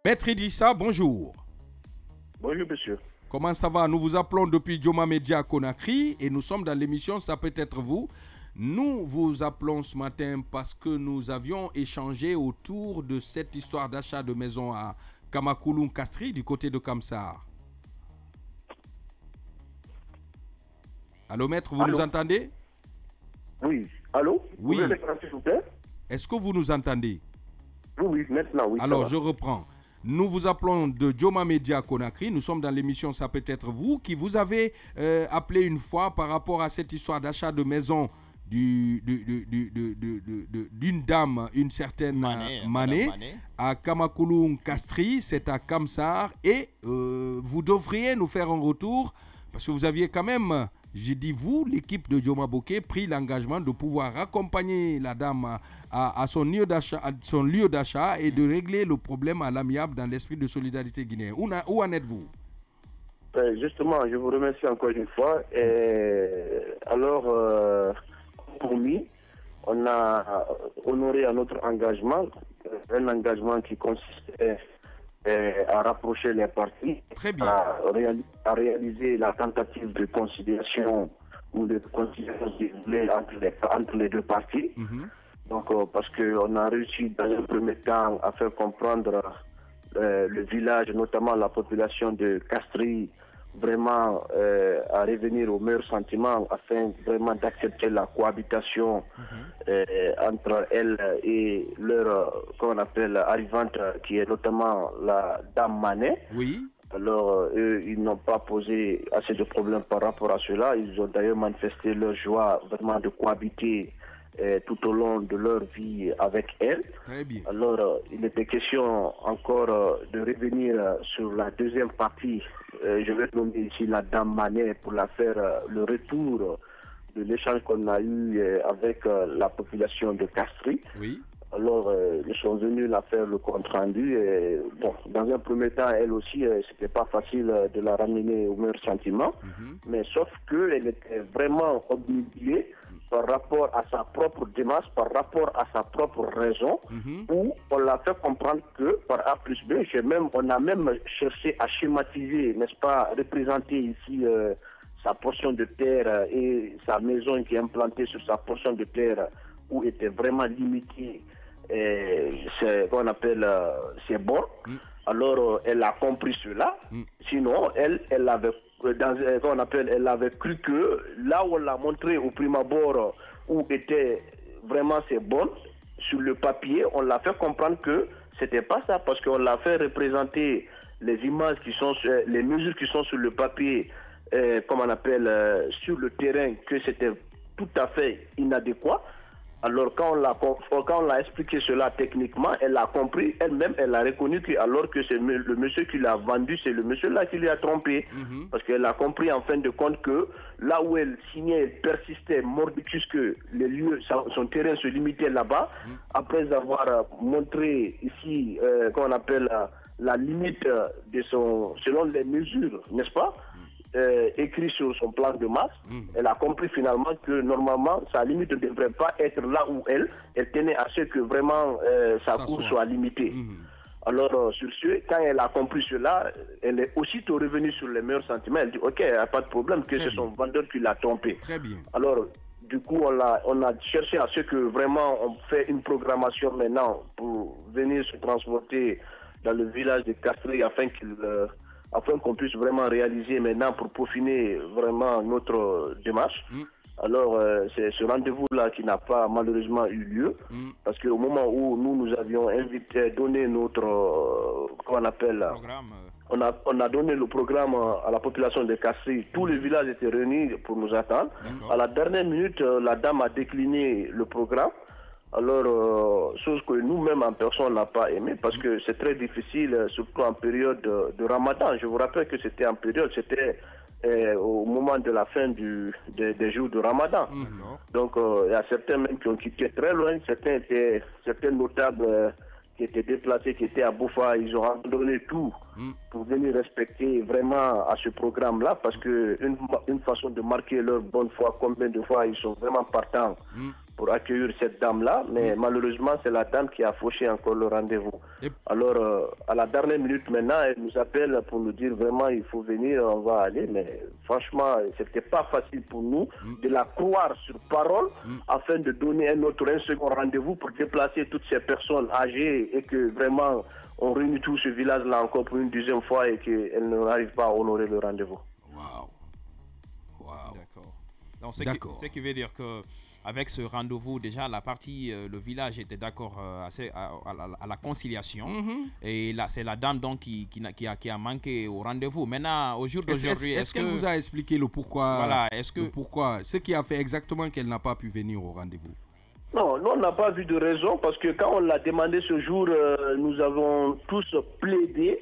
Maître Idrissa, bonjour. Bonjour, monsieur. Comment ça va? Nous vous appelons depuis Joma Media Conakry et nous sommes dans l'émission Ça peut être vous. Nous vous appelons ce matin parce que nous avions échangé autour de cette histoire d'achat de maison à Kamakouloun Castri du côté de Kamsar. Allô, maître, vous nous entendez? Oui. Allô? Oui. Vous pouvez répéter, s'il vous plaît? Est-ce que vous nous entendez? Oui, maintenant, oui. Alors, je reprends. Nous vous appelons de Joma Media Conakry. Nous sommes dans l'émission Ça peut être vous qui vous avez appelé une fois par rapport à cette histoire d'achat de maison d'une dame, une certaine Mané, à Kamakouloun Castri, c'est à Kamsar. Et vous devriez nous faire un retour parce que vous aviez quand même, j'ai dit vous, l'équipe de Joma Bokeh, pris l'engagement de pouvoir accompagner la dame à son lieu d'achat et de régler le problème à l'amiable dans l'esprit de solidarité guinéen. Où en êtes-vous? Justement, je vous remercie encore une fois. Alors, promis, on a honoré à notre engagement, un engagement qui consistait à rapprocher les parties, à réaliser la tentative de conciliation ou de conciliation entre les deux parties. Donc, parce qu'on a réussi dans un premier temps à faire comprendre le village, notamment la population de Castri, vraiment à revenir aux meilleurs sentiments afin vraiment d'accepter la cohabitation entre elle et leur, qu'on appelle, arrivante, qui est notamment la dame Mané. Oui. Alors, eux, ils n'ont pas posé assez de problèmes par rapport à cela. Ils ont d'ailleurs manifesté leur joie vraiment de cohabiter tout au long de leur vie avec elle. Très bien. Alors, il était question encore de revenir sur la deuxième partie. Je vais nommer ici la dame Manet pour la faire le retour de l'échange qu'on a eu avec la population de Castri. Oui. Alors, ils sont venus la faire le compte rendu. Bon, dans un premier temps, elle aussi, c'était pas facile de la ramener au meilleur sentiment. Mais sauf qu'elle était vraiment obnubilée par rapport à sa propre démarche, par rapport à sa propre raison, où on l'a fait comprendre que par A plus B, on a même cherché à schématiser, n'est-ce pas, représenter ici sa portion de terre et sa maison qui est implantée sur sa portion de terre, où était vraiment limité qu'on appelle ses bords. Alors elle a compris cela. Sinon, elle avait elle avait cru que là où on l'a montré au prime abord où étaient vraiment ses bords sur le papier, on l'a fait comprendre que c'était pas ça, parce qu'on l'a fait représenter les images qui sont les mesures qui sont sur le papier, comme on appelle sur le terrain, que c'était tout à fait inadéquat. Alors quand on l'a expliqué cela techniquement, elle a compris, elle-même, elle a reconnu que alors que c'est le monsieur qui l'a vendu, c'est le monsieur là qui lui a trompé. Parce qu'elle a compris en fin de compte que là où elle signait, elle persistait mordicus que les lieux, son terrain se limitait là-bas, après avoir montré ici, qu'on appelle la limite de selon les mesures, n'est-ce pas, écrit sur son plan de masse, elle a compris finalement que normalement sa limite ne devrait pas être là où elle tenait à ce que vraiment sa cour soit limitée. Alors sur ce, quand elle a compris cela, elle est aussitôt revenue sur les meilleurs sentiments. Elle dit ok, il n'y a pas de problème, que c'est son vendeur qui l'a trompé. Très bien. Alors du coup, on a cherché à ce que vraiment on fait une programmation maintenant pour venir se transporter dans le village de Castri afin qu'on puisse vraiment réaliser maintenant pour peaufiner vraiment notre démarche. Alors, c'est ce rendez-vous-là qui n'a pas malheureusement eu lieu, parce qu'au moment où nous avions donné notre, comment on appelle, on a donné le programme à la population de Castri, tous les villages étaient réunis pour nous attendre. À la dernière minute, la dame a décliné le programme. Alors, chose que nous-mêmes en personne n'a pas aimé, parce que c'est très difficile, surtout en période de Ramadan. Je vous rappelle que c'était en période, c'était au moment de la fin des jours de Ramadan. Donc, il y a certains même qui ont quitté très loin, certains notables qui étaient déplacés, qui étaient à Boufa, ils ont abandonné tout pour venir respecter vraiment à ce programme-là, parce que une façon de marquer leur bonne foi, combien de fois ils sont vraiment partants pour accueillir cette dame-là, mais malheureusement, c'est la dame qui a fauché encore le rendez-vous. Alors, à la dernière minute maintenant, elle nous appelle pour nous dire vraiment, il faut venir, on va aller, mais franchement, c'était pas facile pour nous de la croire sur parole afin de donner un second rendez-vous pour déplacer toutes ces personnes âgées et que vraiment, on réunit tout ce village-là encore pour une deuxième fois et qu'elle n'arrive pas à honorer le rendez-vous. Wow. D'accord. Donc, ce qui veut dire que avec ce rendez-vous, déjà, la partie, le village était d'accord à la conciliation. Et là, c'est la dame donc qui a manqué au rendez-vous. Maintenant, au jour d'aujourd'hui, est-ce qu'elle vous a expliqué le pourquoi? Voilà, le pourquoi, ce qui a fait exactement qu'elle n'a pas pu venir au rendez-vous? Non, nous, on n'a pas vu de raison parce que quand on l'a demandé ce jour, nous avons tous plaidé.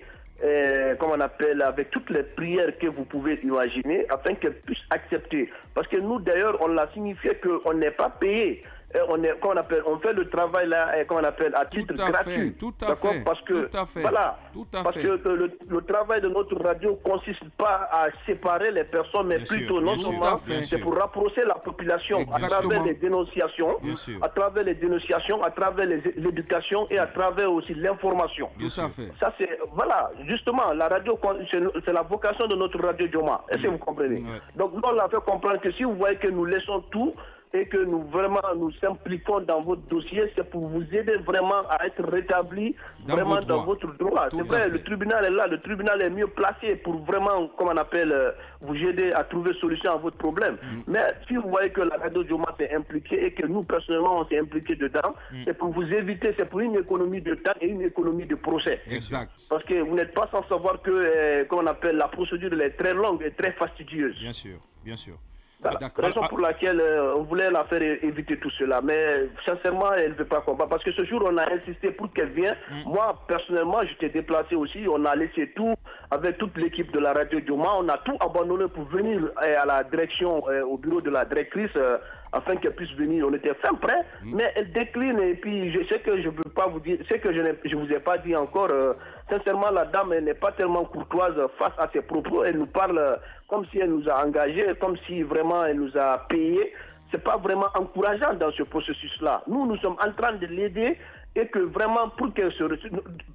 Comme on appelle, avec toutes les prières que vous pouvez imaginer, afin qu'elle puisse accepter. Parce que nous, d'ailleurs, on l'a signifié qu'on n'est pas payé. On fait le travail là, à titre gratuit. Tout à fait. Parce que, le travail de notre radio consiste pas à séparer les personnes, mais plutôt non seulement c'est pour rapprocher la population à travers les dénonciations, à travers l'éducation et à travers aussi l'information. Tout à fait. Ça c'est justement la radio, c'est la vocation de notre radio Joma. Est-ce que vous comprenez? Donc nous on l'a fait comprendre que si vous voyez que nous laissons tout et que nous s'impliquons dans votre dossier, c'est pour vous aider vraiment à être rétabli dans votre droit. C'est vrai, le tribunal est là, le tribunal est mieux placé pour vraiment, vous aider à trouver solution à votre problème. Mais si vous voyez que la radio Joma s'est impliquée et que nous, personnellement, on s'est impliqués dedans, c'est pour vous éviter, c'est pour une économie de temps et une économie de procès. Exact. Parce que vous n'êtes pas sans savoir que, la procédure elle est très longue et très fastidieuse. Bien sûr. Voilà. Raison pour laquelle on voulait la faire éviter tout cela. Mais sincèrement, elle ne veut pas combattre. Parce que ce jour, on a insisté pour qu'elle vienne. Moi, personnellement, j'étais déplacé aussi. On a laissé tout avec toute l'équipe de la radio Joma. On a tout abandonné pour venir à la direction, au bureau de la directrice, afin qu'elle puisse venir. On était fin prêts, mais elle décline. Et puis, je sais que je ne peux pas vous dire, ce que je vous ai pas dit encore. Sincèrement, la dame n'est pas tellement courtoise face à ses propos. Elle nous parle comme si elle nous a engagés, comme si vraiment elle nous a payés. C'est pas vraiment encourageant dans ce processus-là. Nous sommes en train de l'aider et que vraiment pour qu'elle se...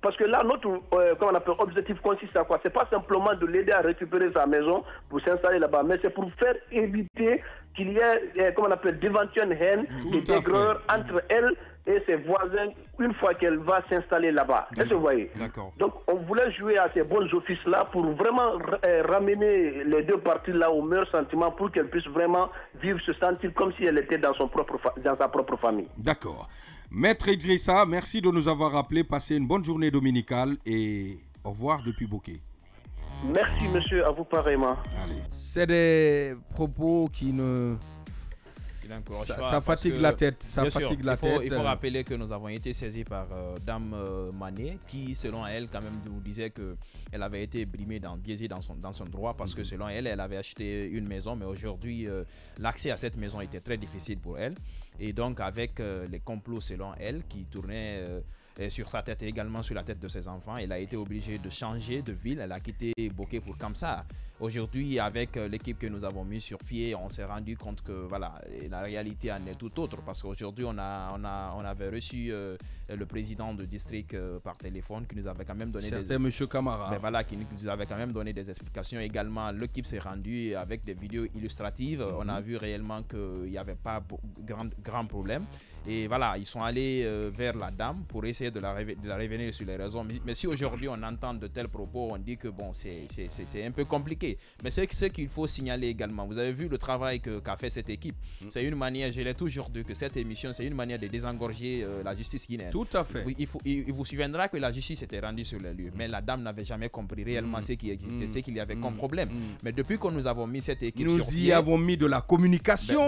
Parce que là, notre objectif consiste à quoi? C'est pas simplement de l'aider à récupérer sa maison pour s'installer là-bas, mais c'est pour faire éviter qu'il y ait, d'éventuelles haines et d'aigreur entre elle et ses voisins une fois qu'elle va s'installer là-bas. Est-ce que vous voyez? Donc, on voulait jouer à ces bons offices-là pour vraiment ramener les deux parties là au meilleur sentiment pour qu'elle puisse vraiment vivre, se sentir comme si elle était dans sa propre famille. D'accord. Maître Idrissa, merci de nous avoir appelés. Passez une bonne journée dominicale et au revoir depuis Bokeh. Merci monsieur, à vous pareillement. C'est des propos qui ne... Ça fatigue la tête. Il faut rappeler que nous avons été saisis par Dame Mané, qui, selon elle, quand même, nous disait qu'elle avait été biaisée dans son droit parce que, selon elle, elle avait acheté une maison, mais aujourd'hui, l'accès à cette maison était très difficile pour elle. Et donc, avec les complots, selon elle, qui tournaient sur sa tête et également sur la tête de ses enfants, elle a été obligée de changer de ville. Elle a quitté Bokeh pour Kamsar. Aujourd'hui, avec l'équipe que nous avons mis sur pied, on s'est rendu compte que la réalité en est tout autre. Parce qu'aujourd'hui, on avait reçu le président du district par téléphone qui nous avait quand même donné M. Camara. Qui nous avait quand même donné des explications. Également, l'équipe s'est rendue avec des vidéos illustratives. On a vu réellement qu'il n'y avait pas grand problème. Et ils sont allés vers la dame pour essayer de la revenir sur les raisons. Mais si aujourd'hui on entend de tels propos, on dit que c'est un peu compliqué. Mais c'est ce qu'il faut signaler également. Vous avez vu le travail qu'a fait cette équipe. C'est une manière, je l'ai toujours dit, que cette émission, c'est une manière de désengorger la justice guinéenne. Tout à fait. Il vous souviendra que la justice était rendue sur les lieux. Mais la dame n'avait jamais compris réellement ce qui existait, ce qu'il y avait comme problème. Mais depuis que nous avons mis cette équipe sur pied, nous y avons mis de la communication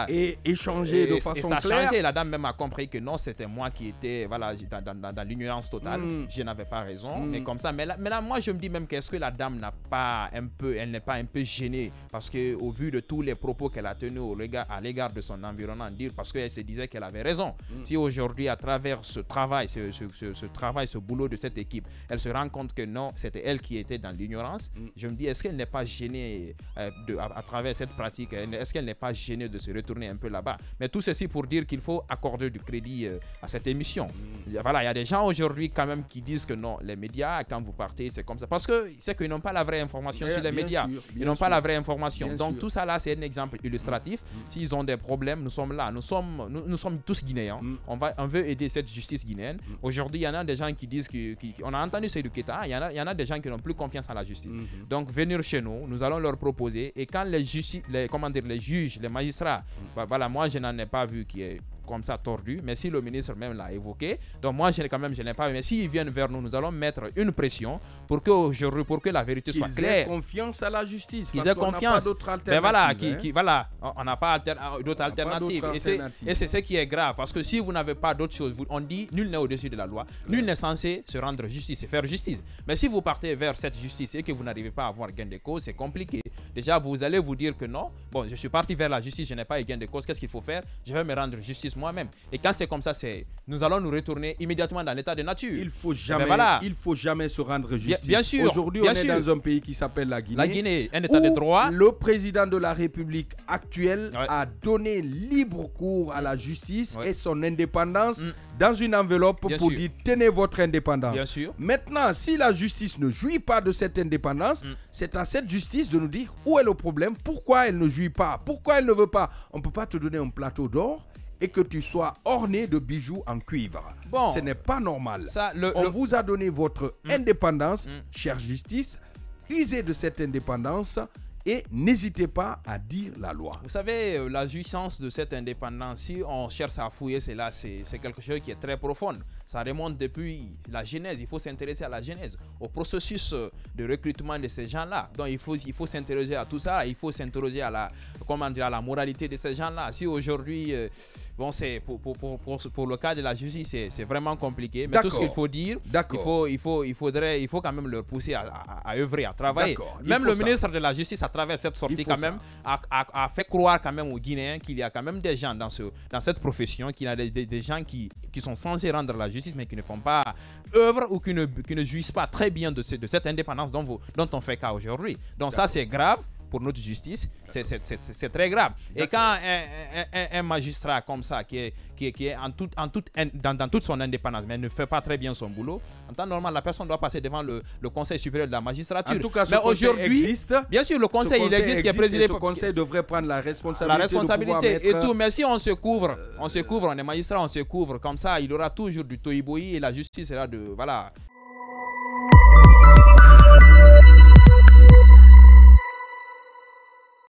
et échangé de façon claire. La dame dame même a compris que non, c'était moi qui étais voilà, dans l'ignorance totale. Je n'avais pas raison. Mais comme ça, mais là, moi, je me dis même qu'est-ce que la dame n'a pas un peu, elle n'est pas un peu gênée parce que au vu de tous les propos qu'elle a tenus à l'égard de son environnement, parce qu'elle se disait qu'elle avait raison. Si aujourd'hui, à travers ce travail, ce boulot de cette équipe, elle se rend compte que non, c'était elle qui était dans l'ignorance, je me dis, est-ce qu'elle n'est pas gênée à travers cette pratique? Est-ce qu'elle n'est pas gênée de se retourner un peu là-bas? Mais tout ceci pour dire qu'il faut accorder du crédit à cette émission. Voilà, il y a des gens aujourd'hui quand même qui disent que non, les médias, quand vous partez, c'est comme ça. Parce que c'est qu'ils n'ont pas la vraie information sur les médias. Ils n'ont pas la vraie information. Donc tout ça là, c'est un exemple illustratif. S'ils ont des problèmes, nous sommes là. Nous sommes tous Guinéens. On veut aider cette justice guinéenne. Aujourd'hui, il y en a des gens qui disent qu'on a entendu Seydou Keita, il y en a des gens qui n'ont plus confiance en la justice. Donc venir chez nous, nous allons leur proposer. Et quand les juges, les magistrats, voilà, moi je n'en ai pas vu qui est comme ça tordu, mais si le ministre même l'a évoqué, donc moi je n'ai pas vu, mais s'ils viennent vers nous, nous allons mettre une pression pour que la vérité soit claire. Qu'ils aient confiance à la justice, qu'ils aient confiance. Mais voilà, on n'a pas d'autres alternatives. Et c'est ce qui est grave, parce que si vous n'avez pas d'autre chose, on dit nul n'est au-dessus de la loi, nul n'est censé se rendre justice et faire justice. Mais si vous partez vers cette justice et que vous n'arrivez pas à avoir gain de cause, c'est compliqué. Déjà, vous allez vous dire que non, bon, je suis parti vers la justice, je n'ai pas eu gain de cause, qu'est-ce qu'il faut faire? Je vais me rendre justice moi-même. Et quand c'est comme ça, nous allons nous retourner immédiatement dans l'état de nature. Il faut jamais se rendre justice. Bien sûr. Aujourd'hui, on est dans un pays qui s'appelle la Guinée. La Guinée, un état de droit. Le président de la République actuelle a donné libre cours à la justice et son indépendance dans une enveloppe pour dire tenez votre indépendance. Bien sûr. Maintenant, si la justice ne jouit pas de cette indépendance, c'est à cette justice de nous dire où est le problème, pourquoi elle ne jouit pas, pourquoi elle ne veut pas. On ne peut pas te donner un plateau d'or et que tu sois orné de bijoux en cuivre. Bon, ce n'est pas normal. On vous a donné votre indépendance, chère justice. Usez de cette indépendance et n'hésitez pas à dire la loi. Vous savez, la jouissance de cette indépendance, si on cherche à fouiller cela, c'est quelque chose qui est très profond. Ça remonte depuis la genèse. Il faut s'intéresser à la genèse, au processus de recrutement de ces gens-là. Donc il faut s'intéresser à tout ça. Il faut s'interroger à la moralité de ces gens-là. Si aujourd'hui, bon, c'est pour le cas de la justice, c'est vraiment compliqué. Mais tout ce qu'il faut dire, il faut quand même leur pousser à œuvrer, à travailler. Même le ministre de la Justice, à travers cette sortie, quand même, a fait croire quand même aux Guinéens qu'il y a quand même des gens dans cette profession, qu'il y a des gens qui sont censés rendre la justice, mais qui ne font pas œuvre ou qui ne jouissent pas très bien de cette indépendance dont on fait cas aujourd'hui. Donc ça, c'est grave. Pour notre justice, c'est très grave. Et quand un magistrat comme ça, qui est dans toute son indépendance, mais ne fait pas très bien son boulot, en temps normal, la personne doit passer devant le Conseil supérieur de la magistrature. En tout cas, ce conseil existe. Bien sûr, le conseil, il existe, qui est présidé. Ce conseil devrait prendre la responsabilité. Et tout. Mais si on se couvre, on est magistrat, on se couvre comme ça, il y aura toujours du toiboï et la justice sera de... Voilà.